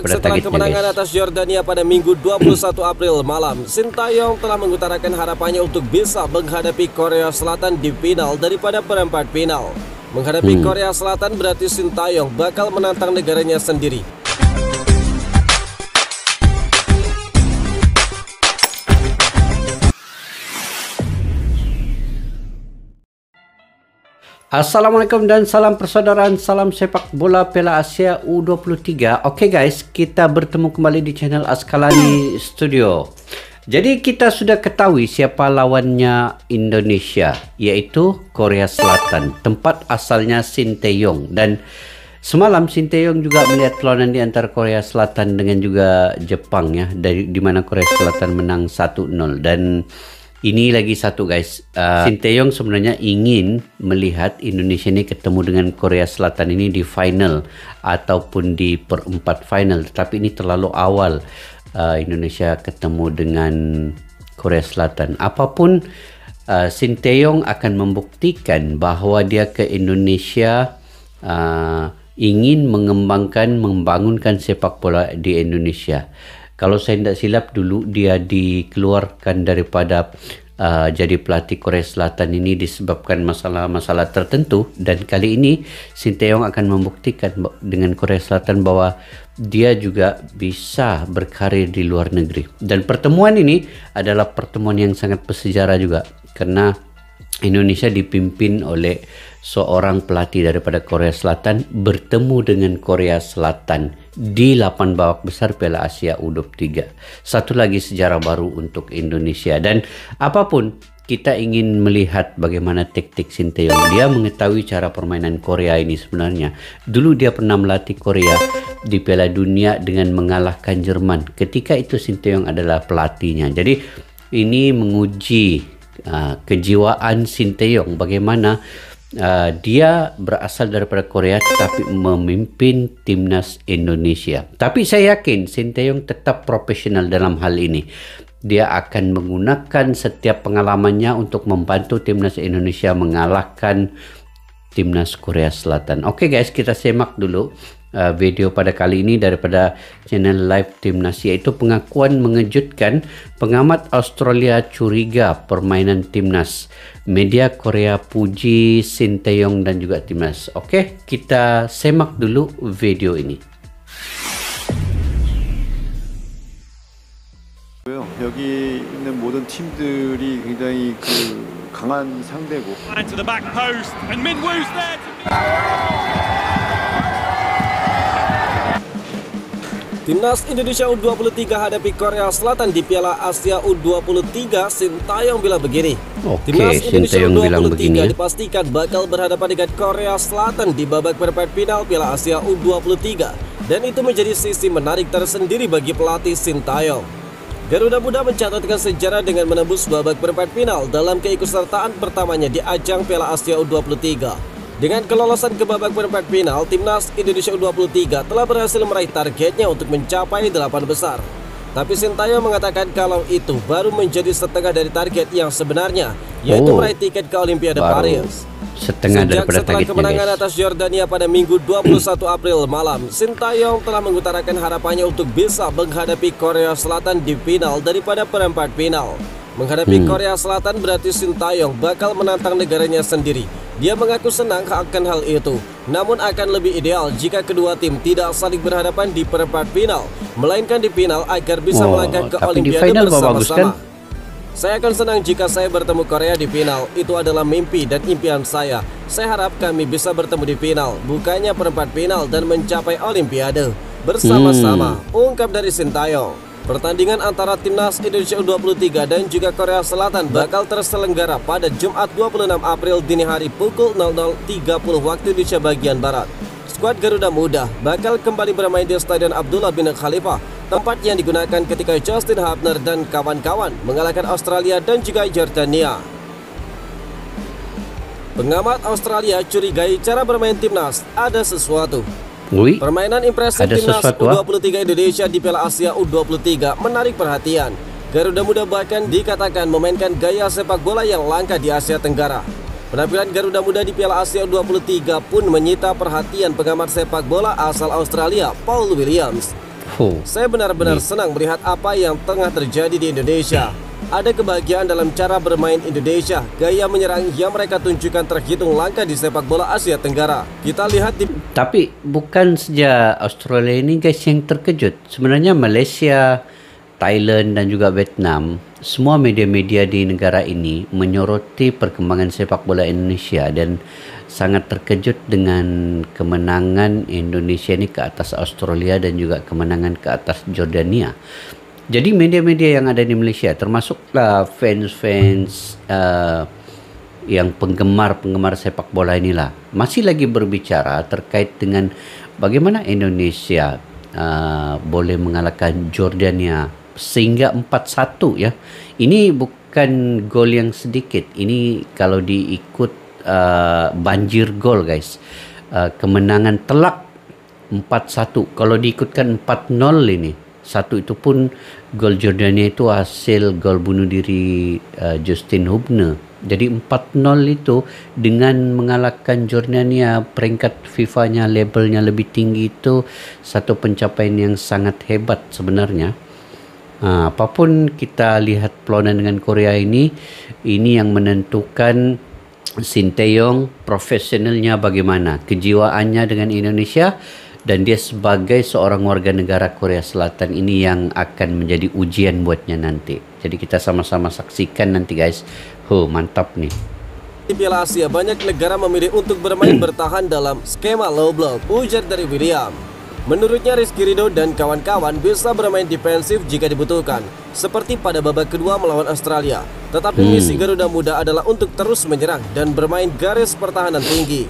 Setelah kemenangan atas Yordania pada Minggu 21 April malam, Sintayong telah mengutarakan harapannya untuk bisa menghadapi Korea Selatan di final daripada perempat final. Menghadapi Korea Selatan berarti Sintayong bakal menantang negaranya sendiri. Assalamualaikum dan salam persaudaraan, salam sepak bola Piala Asia U23. Oke guys, kita bertemu kembali di channel Askalani Studio. Jadi kita sudah ketahui siapa lawannya Indonesia, yaitu Korea Selatan. Tempat asalnya Sintayong, dan semalam Sintayong juga melihat perlawanan di antara Korea Selatan dengan juga Jepang ya, di mana Korea Selatan menang 1-0. Dan ini lagi satu guys, Sintayong sebenarnya ingin melihat Indonesia ini ketemu dengan Korea Selatan ini di final ataupun di perempat final. Tetapi ini terlalu awal Indonesia ketemu dengan Korea Selatan. Apapun, Sintayong akan membuktikan bahwa dia ke Indonesia ingin membangunkan sepak bola di Indonesia. Kalau saya tidak silap, dulu dia dikeluarkan daripada jadi pelatih Korea Selatan ini disebabkan masalah-masalah tertentu, dan kali ini Sintayong akan membuktikan dengan Korea Selatan bahwa dia juga bisa berkarir di luar negeri. Dan pertemuan ini adalah pertemuan yang sangat bersejarah juga, karena Indonesia dipimpin oleh seorang pelatih daripada Korea Selatan bertemu dengan Korea Selatan di 8 babak besar Piala Asia U23. Satu lagi sejarah baru untuk Indonesia. Dan apapun, kita ingin melihat bagaimana taktik Sintayong. Dia mengetahui cara permainan Korea ini sebenarnya. Dulu dia pernah melatih Korea di Piala Dunia dengan mengalahkan Jerman. Ketika itu Sintayong adalah pelatihnya. Jadi ini menguji kejiwaan Sintayong, bagaimana dia berasal daripada Korea tetapi memimpin timnas Indonesia. Tapi saya yakin Sintayong tetap profesional dalam hal ini. Dia akan menggunakan setiap pengalamannya untuk membantu timnas Indonesia mengalahkan timnas Korea Selatan. Oke guys, kita semak dulu video pada kali ini daripada channel Live Timnas, yaitu pengakuan mengejutkan pengamat Australia curiga permainan timnas. Media Korea puji Sintayong dan juga timnas. Oke, kita semak dulu video ini. 여기 있는 모든 팀들이 굉장히 강한 상대고. To the back post and Minwoo's there. Timnas Indonesia U23 hadapi Korea Selatan di Piala Asia U23. Sintayong bilang begini. Timnas Indonesia U23 dipastikan bakal berhadapan dengan Korea Selatan di babak perempat final Piala Asia U23. Dan itu menjadi sisi menarik tersendiri bagi pelatih Sintayong. Garuda Muda mencatatkan sejarah dengan menembus babak perempat final dalam keikutsertaan pertamanya di ajang Piala Asia U23. Dengan kelolosan ke babak perempat final, Timnas Indonesia U23 telah berhasil meraih targetnya untuk mencapai 8 besar. Tapi Sintayong mengatakan kalau itu baru menjadi setengah dari target yang sebenarnya, yaitu meraih tiket ke Olimpiade Paris. Setelah kemenangan atas Yordania pada Minggu 21 April malam, Sintayong telah mengutarakan harapannya untuk bisa menghadapi Korea Selatan di final daripada perempat final. Menghadapi Korea Selatan berarti Sintayong bakal menantang negaranya sendiri. Dia mengaku senang akan hal itu, namun akan lebih ideal jika kedua tim tidak saling berhadapan di perempat final, melainkan di final agar bisa melangkah ke Olimpiade bersama-sama. Saya akan senang jika saya bertemu Korea di final. Itu adalah mimpi dan impian saya. Saya harap kami bisa bertemu di final, bukannya perempat final, dan mencapai Olimpiade bersama-sama, ungkap dari Sintayong. Pertandingan antara Timnas Indonesia U23 dan juga Korea Selatan bakal terselenggara pada Jumat 26 April dini hari pukul 00.30 waktu Indonesia bagian Barat. Skuad Garuda Muda bakal kembali bermain di Stadion Abdullah bin Khalifah, tempat yang digunakan ketika Justin Hubner dan kawan-kawan mengalahkan Australia dan juga Yordania. Pengamat Australia curigai cara bermain timnas, ada sesuatu. Permainan impresif timnas U23 Indonesia di Piala Asia U23 menarik perhatian. Garuda Muda bahkan dikatakan memainkan gaya sepak bola yang langka di Asia Tenggara. Penampilan Garuda Muda di Piala Asia U23 pun menyita perhatian pengamat sepak bola asal Australia, Paul Williams. Saya benar-benar senang melihat apa yang tengah terjadi di Indonesia. Ada kebahagiaan dalam cara bermain Indonesia. Gaya menyerang yang mereka tunjukkan terhitung langka di sepak bola Asia Tenggara. Kita lihat di... Tapi bukan saja Australia ini guys yang terkejut. Sebenarnya Malaysia, Thailand dan juga Vietnam, semua media-media di negara ini menyoroti perkembangan sepak bola Indonesia dan sangat terkejut dengan kemenangan Indonesia ini ke atas Australia dan juga kemenangan ke atas Jordania. Jadi media-media yang ada di Malaysia, termasuklah fans-fans yang penggemar sepak bola inilah, masih lagi berbicara terkait dengan bagaimana Indonesia boleh mengalahkan Jordania sehingga 4-1 ya. Ini bukan gol yang sedikit. Ini kalau diikut banjir gol guys. Kemenangan telak 4-1. Kalau diikutkan 4-0 ini. Satu itu pun gol Jordania itu hasil gol bunuh diri Justin Hubner. Jadi 4-0 itu dengan mengalahkan Jordania, peringkat FIFA-nya, labelnya lebih tinggi, itu satu pencapaian yang sangat hebat sebenarnya. Apapun kita lihat perlawanan dengan Korea ini yang menentukan Sinteyong profesionalnya bagaimana, kejiwaannya dengan Indonesia, dan dia sebagai seorang warga negara Korea Selatan ini yang akan menjadi ujian buatnya nanti. Jadi kita sama-sama saksikan nanti guys. Mantap nih. Di Piala Asia banyak negara memilih untuk bermain bertahan dalam skema low block, ujar dari William. Menurutnya Rizky Ridho dan kawan-kawan bisa bermain defensif jika dibutuhkan, seperti pada babak kedua melawan Australia. Tetapi misi Garuda Muda adalah untuk terus menyerang dan bermain garis pertahanan tinggi.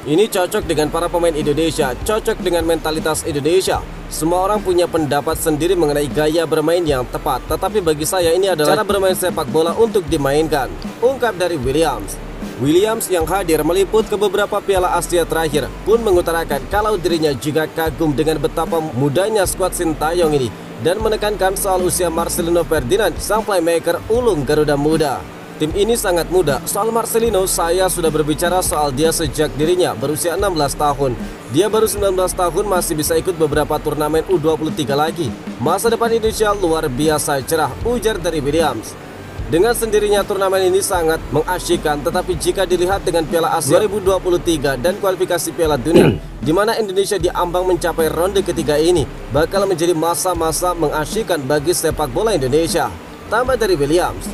Ini cocok dengan para pemain Indonesia, cocok dengan mentalitas Indonesia. Semua orang punya pendapat sendiri mengenai gaya bermain yang tepat, tetapi bagi saya ini adalah cara bermain sepak bola untuk dimainkan, ungkap dari Williams. Williams yang hadir meliput ke beberapa Piala Asia terakhir pun mengutarakan kalau dirinya juga kagum dengan betapa mudanya skuad Sintayong ini dan menekankan soal usia Marcelino Ferdinand, sang playmaker ulung Garuda Muda. Tim ini sangat muda. Soal Marcelino, saya sudah berbicara soal dia sejak dirinya berusia 16 tahun. Dia baru 19 tahun, masih bisa ikut beberapa turnamen U23 lagi. Masa depan Indonesia luar biasa cerah, ujar dari Williams. Dengan sendirinya turnamen ini sangat mengasyikkan, tetapi jika dilihat dengan Piala Asia 2023 dan kualifikasi Piala Dunia, di mana Indonesia diambang mencapai ronde ketiga ini, bakal menjadi masa-masa mengasyikkan bagi sepak bola Indonesia. Tambah dari Williams,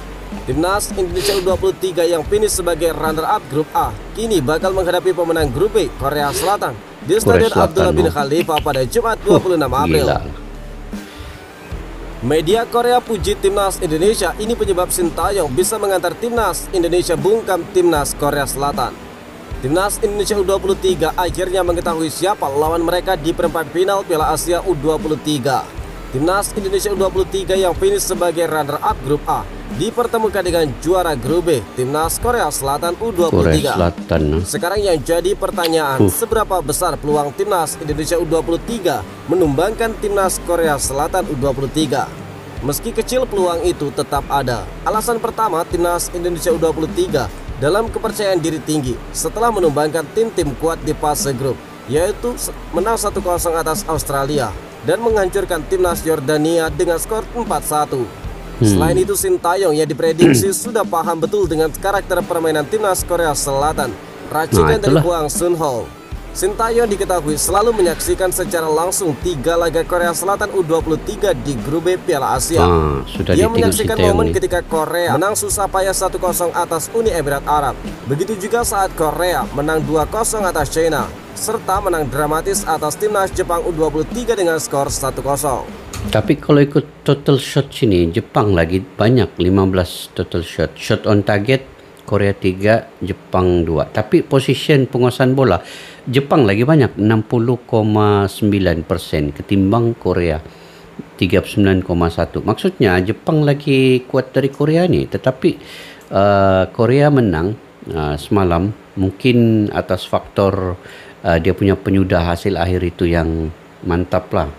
Timnas Indonesia U23 yang finish sebagai runner-up grup A, kini bakal menghadapi pemenang grup B, Korea Selatan, di Stadion Abdullah bin Khalifa pada Jumat 26 April. Media Korea puji Timnas Indonesia, ini penyebab Sintayong bisa mengantar Timnas Indonesia bungkam Timnas Korea Selatan. Timnas Indonesia U23 akhirnya mengetahui siapa lawan mereka di perempat final Piala Asia U23. Timnas Indonesia U23 yang finish sebagai runner-up grup A dipertemukan dengan juara grup B, Timnas Korea Selatan U23. Sekarang yang jadi pertanyaan, seberapa besar peluang Timnas Indonesia U23 menumbangkan Timnas Korea Selatan U23? Meski kecil, peluang itu tetap ada. Alasan pertama, Timnas Indonesia U23 dalam kepercayaan diri tinggi setelah menumbangkan tim-tim kuat di fase grup, yaitu menang 1-0 atas Australia dan menghancurkan Timnas Jordania dengan skor 4-1. Selain itu, Sintayong yang diprediksi sudah paham betul dengan karakter permainan Timnas Korea Selatan, racikan dari Hwang Sun-ho. Sintayong diketahui selalu menyaksikan secara langsung 3 laga Korea Selatan U23 di grup B Piala Asia. Dia menyaksikan momen ketika Korea menang susah payah 1-0 atas Uni Emirat Arab. Begitu juga saat Korea menang 2-0 atas China, serta menang dramatis atas Timnas Jepang U23 dengan skor 1-0. Tapi kalau ikut total shot sini, Jepang lagi banyak, 15 total shot. Shot on target, Korea 3, Jepang 2. Tapi position penguasaan bola, Jepang lagi banyak, 60,9% ketimbang Korea 39,1. Maksudnya Jepang lagi kuat dari Korea nih. Tetapi Korea menang semalam, mungkin atas faktor dia punya penyudah hasil akhir itu yang mantap lah.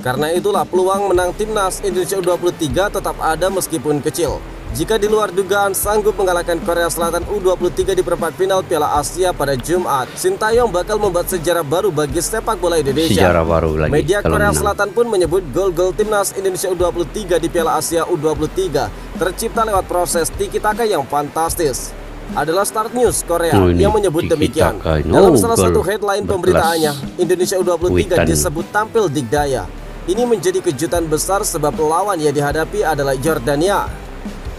Karena itulah peluang menang Timnas Indonesia U23 tetap ada meskipun kecil. jika di luar dugaan sanggup mengalahkan Korea Selatan U23 di perempat final Piala Asia pada Jumat. Sintayong bakal membuat sejarah baru bagi sepak bola Indonesia. Sejarah baru lagi. Media Korea Selatan pun menyebut gol-gol timnas Indonesia U23 di Piala Asia U23 tercipta lewat proses tiki-taka yang fantastis. Adalah Start News Korea yang menyebut demikian. Dalam salah satu headline pemberitaannya, Indonesia U23 disebut tampil dikdaya. Ini menjadi kejutan besar sebab lawan yang dihadapi adalah Yordania.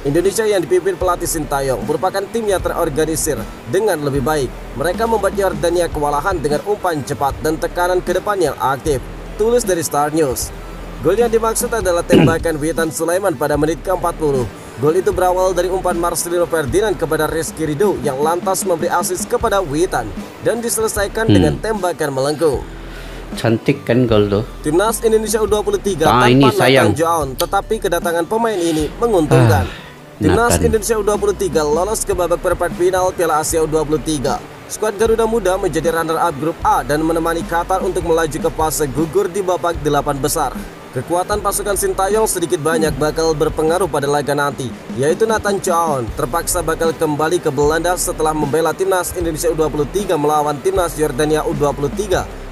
Indonesia yang dipimpin pelatih Sintayong merupakan tim yang terorganisir dengan lebih baik. Mereka membuat Yordania kewalahan dengan umpan cepat dan tekanan ke depan yang aktif. Tulis dari Star News. Gol yang dimaksud adalah tembakan Witan Sulaiman pada menit ke-40. Gol itu berawal dari umpan Marcelino Ferdinand kepada Rizky Ridho yang lantas memberi asis kepada Witan dan diselesaikan dengan tembakan melengkung. Cantik kan gol tuh. Timnas Indonesia U23 tanpa Nathan Joaon, tetapi kedatangan pemain ini menguntungkan. Timnas Indonesia U23 lolos ke babak perempat final Piala Asia U23. Skuad Garuda Muda menjadi runner-up grup A dan menemani Qatar untuk melaju ke fase gugur di babak 8 besar. Kekuatan pasukan Sintayong sedikit banyak bakal berpengaruh pada laga nanti, yaitu Nathan Joaon terpaksa bakal kembali ke Belanda setelah membela Timnas Indonesia U23 melawan Timnas Yordania U23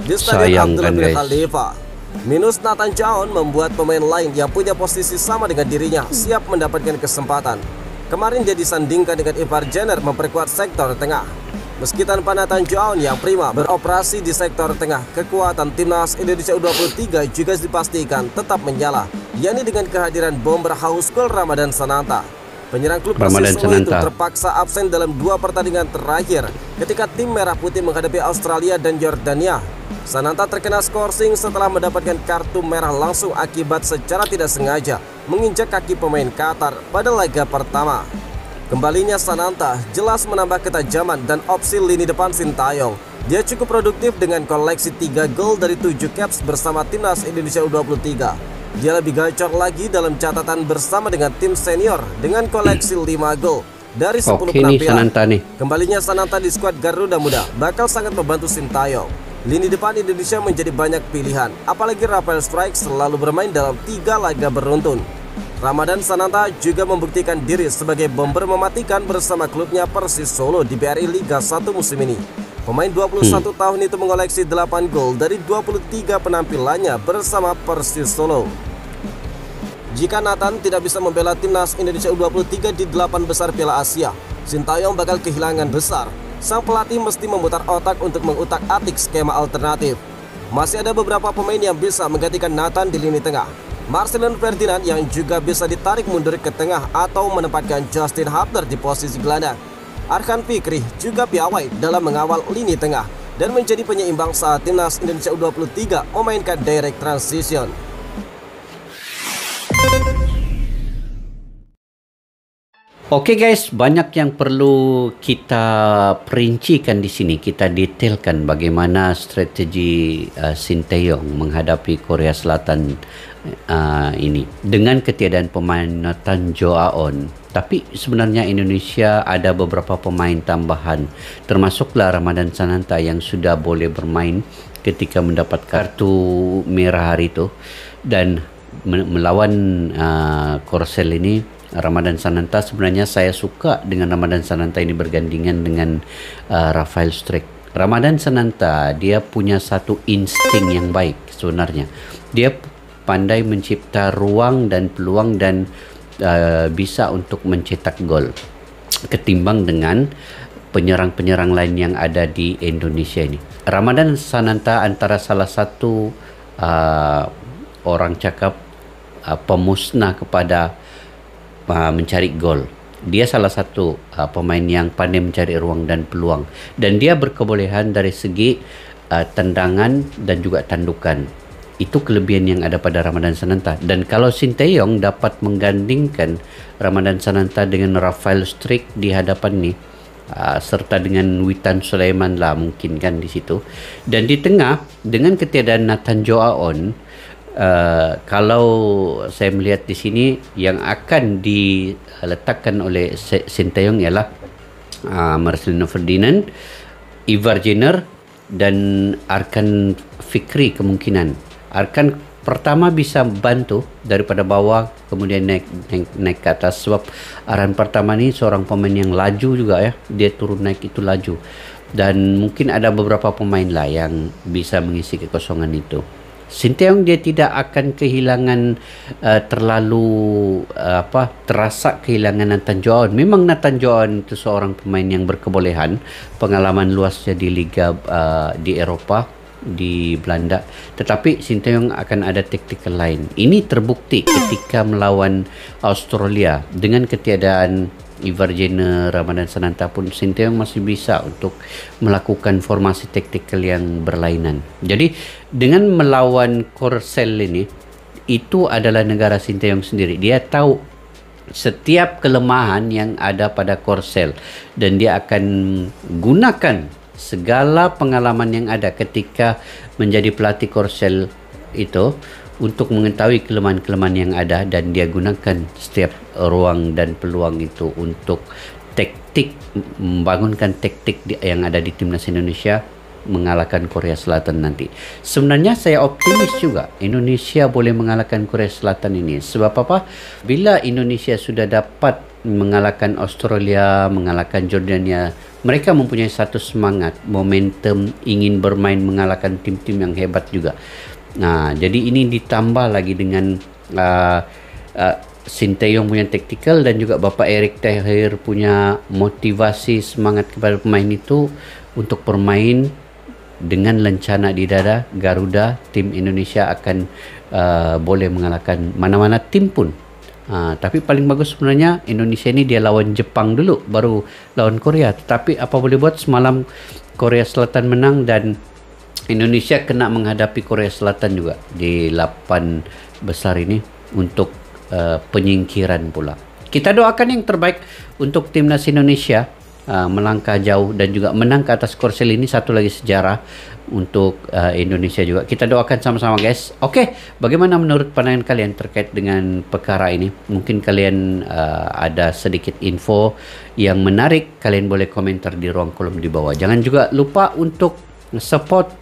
di Stadion Abdullah bin Khalifa. Minus Nathan Joaon membuat pemain lain yang punya posisi sama dengan dirinya siap mendapatkan kesempatan. Kemarin dia disandingkan dengan Ivar Jenner memperkuat sektor tengah. Meski tanpa Nathan Joaon yang prima beroperasi di sektor tengah, kekuatan Timnas Indonesia U23 juga dipastikan tetap menyala, yakni dengan kehadiran bomber haus gol Ramadan Sananta. Penyerang klub Persis Solo itu terpaksa absen dalam 2 pertandingan terakhir ketika tim Merah Putih menghadapi Australia dan Yordania. Sananta terkena skorsing setelah mendapatkan kartu merah langsung akibat secara tidak sengaja menginjak kaki pemain Qatar pada laga pertama. Kembalinya Sananta jelas menambah ketajaman dan opsi lini depan Sintayong. Dia cukup produktif dengan koleksi 3 gol dari 7 caps bersama Timnas Indonesia U23. Dia lebih gacor lagi dalam catatan bersama dengan tim senior dengan koleksi 5 gol dari 10 penampilan. Kembalinya Sananta di skuad Garuda Muda bakal sangat membantu Sintayong. Lini depan Indonesia menjadi banyak pilihan, apalagi Rafael Strike selalu bermain dalam 3 laga beruntun. Ramadan Sananta juga membuktikan diri sebagai bomber mematikan bersama klubnya Persis Solo di BRI Liga 1 musim ini. Pemain 21 tahun itu mengoleksi 8 gol dari 23 penampilannya bersama Persis Solo. Jika Nathan tidak bisa membela Timnas Indonesia U23 di 8 besar Piala Asia, Sintayong bakal kehilangan besar. Sang pelatih mesti memutar otak untuk mengutak-atik skema alternatif. Masih ada beberapa pemain yang bisa menggantikan Nathan di lini tengah. Marcelino Ferdinand yang juga bisa ditarik mundur ke tengah atau menempatkan Justin Hubner di posisi gelandang. Arkan Fikri juga piawai dalam mengawal lini tengah dan menjadi penyeimbang saat Timnas Indonesia U23 memainkan direct transition. Oke guys, banyak yang perlu kita perincikan di sini. Kita detailkan bagaimana strategi Sintayong menghadapi Korea Selatan ini dengan ketiadaan pemain Nathan Joaon. Tapi sebenarnya Indonesia ada beberapa pemain tambahan, termasuklah Ramadan Sananta yang sudah boleh bermain ketika mendapat kartu merah hari itu. Dan melawan Korsel ini, Ramadan Sananta, sebenarnya saya suka dengan Ramadan Sananta ini bergandingan dengan Rafael Strike. Ramadan Sananta dia punya satu insting yang baik sebenarnya. Dia pandai mencipta ruang dan peluang dan bisa untuk mencetak gol ketimbang dengan penyerang-penyerang lain yang ada di Indonesia ini. Ramadan Sananta antara salah satu orang cakap pemusnah kepada mencari gol. Dia salah satu pemain yang pandai mencari ruang dan peluang, dan dia berkebolehan dari segi tendangan dan juga tandukan. Itu kelebihan yang ada pada Ramadan Sananta. Dan kalau Sintayong dapat menggandingkan Ramadan Sananta dengan Rafael Strike di hadapan ni, serta dengan Witan Sulaiman lah mungkin kan di situ. Dan di tengah dengan ketiadaan Nathan Joaon, kalau saya melihat di sini yang akan diletakkan oleh Sintayong ialah Marcelino Ferdinand, Ivar Jenner dan Arkan Fikri kemungkinan. Arkan pertama bisa bantu daripada bawah kemudian naik ke atas, sebab arahan pertama ni seorang pemain yang laju juga ya, dia turun naik itu laju, dan mungkin ada beberapa pemain lah yang bisa mengisi kekosongan itu. Sinteyong dia tidak akan kehilangan terlalu terasa kehilangan Nathan Joon. Memang Nathan Joon itu seorang pemain yang berkebolehan, pengalaman luasnya di liga di Eropah, di Belanda, tetapi Sinteyong akan ada taktikal lain. Ini terbukti ketika melawan Australia dengan ketiadaan Ivar Jenner, Ramadan Sananta pun Sinteyong masih bisa untuk melakukan formasi taktikal yang berlainan. Jadi dengan melawan Korsel ini, itu adalah negara Sinteyong sendiri. Dia tahu setiap kelemahan yang ada pada Korsel dan dia akan gunakan segala pengalaman yang ada ketika menjadi pelatih Korsel itu untuk mengetahui kelemahan-kelemahan yang ada, dan dia gunakan setiap ruang dan peluang itu untuk membangunkan taktik yang ada di timnas Indonesia mengalahkan Korea Selatan nanti. Sebenarnya saya optimis juga Indonesia boleh mengalahkan Korea Selatan ini. Sebab apa? Bila Indonesia sudah dapat mengalahkan Australia, mengalahkan Jordania, mereka mempunyai satu semangat, momentum ingin bermain mengalahkan tim-tim yang hebat juga. Nah, jadi ini ditambah lagi dengan Sinteyong punya taktikal dan juga Bapak Erick Thohir punya motivasi semangat kepada pemain itu untuk bermain dengan lencana di dada. Garuda, tim Indonesia akan boleh mengalahkan mana-mana tim pun. Tapi paling bagus sebenarnya Indonesia ini dia lawan Jepang dulu, baru lawan Korea. Tetapi apa boleh buat, semalam Korea Selatan menang dan Indonesia kena menghadapi Korea Selatan juga di 8 besar ini untuk penyingkiran pula. Kita doakan yang terbaik untuk timnas Indonesia melangkah jauh dan juga menang ke atas Korsel. Ini satu lagi sejarah untuk Indonesia juga. Kita doakan sama-sama guys. Oke, bagaimana menurut pandangan kalian terkait dengan perkara ini? Mungkin kalian ada sedikit info yang menarik, kalian boleh komentar di ruang kolom di bawah. Jangan juga lupa untuk support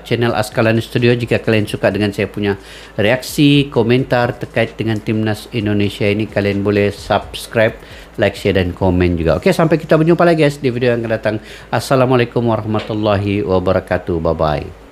channel Askalani Studio jika kalian suka dengan saya punya reaksi, komentar terkait dengan timnas Indonesia ini. Kalian boleh subscribe, like, share dan komen juga. Oke, sampai kita berjumpa lagi guys di video yang akan datang. Assalamualaikum warahmatullahi wabarakatuh. Bye bye.